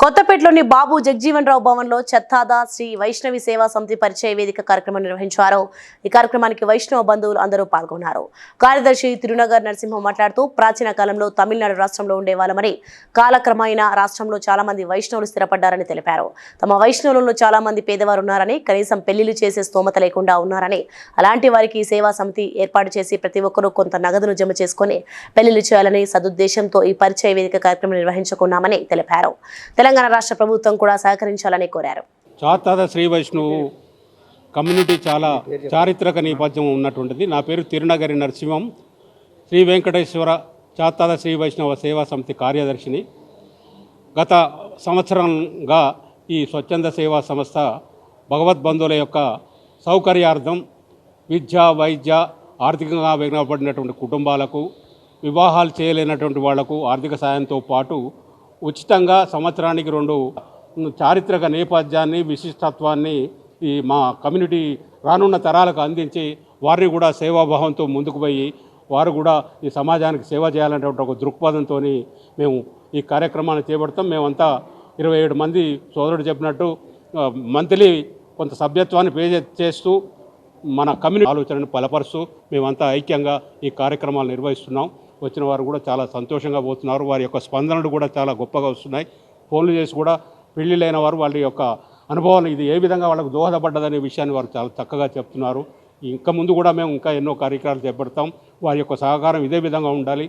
కొత్తపేటలోని బాబు జగజీవన్ రావు భవన్ లో చెత్తాదా శ్రీ వైష్ణవి సేవా సమితి పరిచయ వేదిక కార్యక్రమం నిర్వహించారు. ఈ కార్యక్రమానికి వైష్ణవ బంధువులు అందరూ పాల్గొన్నారు. కార్యదర్శి తిరునగర్ నరసింహ మాట్లాడుతూ ప్రాచీన కాలంలో తమిళనాడు రాష్ట్రంలో ఉండేవాళ్ళమని, కాలక్రమేణా రాష్ట్రంలో చాలా మంది వైష్ణవులు స్థిరపడ్డారని తెలిపారు. తమ వైష్ణవులలో చాలా మంది పేదవారు ఉన్నారని, కనీసం పెళ్లిళ్లు చేసే స్తోమత లేకుండా ఉన్నారని, అలాంటి వారికి ఈ సేవా సమితి ఏర్పాటు చేసి ప్రతి ఒక్కరూ కొంత నగదును జమ చేసుకుని పెళ్లిళ్లు చేయాలని సదుద్దేశంతో ఈ పరిచయ వేదిక కార్యక్రమం నిర్వహించుకున్నామని తెలిపారు. తెలంగాణ రాష్ట్ర ప్రభుత్వం కూడా సహకరించాలని కోరారు. చాతాద శ్రీ వైష్ణవు కమ్యూనిటీ చాలా చారిత్రక నేపథ్యం ఉన్నటువంటిది. నా పేరు తిరునగరి నరసింహం, శ్రీ వెంకటేశ్వర చాతాద శ్రీ వైష్ణవ సేవా సమితి కార్యదర్శిని. గత సంవత్సరంగా ఈ స్వచ్ఛంద సేవా సంస్థ భగవద్బంధువుల యొక్క సౌకర్యార్థం విద్య, వైద్య, ఆర్థికంగా వెనుకబడినటువంటి కుటుంబాలకు, వివాహాలు చేయలేనటువంటి వాళ్లకు ఆర్థిక సాయంతో పాటు ఉచితంగా సంవత్సరానికి 2 చారిత్రక నేపథ్యాన్ని, విశిష్టత్వాన్ని ఈ మా కమ్యూనిటీ రానున్న తరాలకు అందించి వారిని కూడా సేవాభావంతో ముందుకు పోయి వారు కూడా ఈ సమాజానికి సేవ చేయాలనేటువంటి ఒక దృక్పథంతో మేము ఈ కార్యక్రమాన్ని చేపడతాం. మేమంతా 27 మంది సోదరుడు చెప్పినట్టు మంత్లీ కొంత సభ్యత్వాన్ని పే చేస్తూ మన కమ్యూనిటీ ఆలోచనను బలపరుస్తూ మేమంతా ఐక్యంగా ఈ కార్యక్రమాలు నిర్వహిస్తున్నాం. వచ్చిన వారు కూడా చాలా సంతోషంగా పోతున్నారు. వారి యొక్క స్పందనలు కూడా చాలా గొప్పగా వస్తున్నాయి. ఫోన్లు చేసి కూడా పెళ్ళిళ్ళైన వారు వాళ్ళ యొక్క అనుభవాలు ఇది ఏ విధంగా వాళ్ళకు దోహదపడ్డదనే విషయాన్ని వారు చాలా చక్కగా చెప్తున్నారు. ఇంకా ముందు కూడా మేము ఇంకా ఎన్నో కార్యక్రమాలు చేపడతాం. వారి యొక్క సహకారం ఇదే విధంగా ఉండాలి.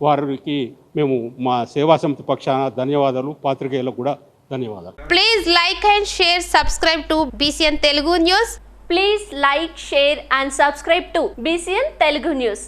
వారికి మేము మా సేవా సమితి పక్షాన ధన్యవాదాలు, పాత్రికేయులకు కూడా ధన్యవాదాలు. Please like and share, subscribe to BCN Telugu News. Please like, share and subscribe to BCN Telugu News.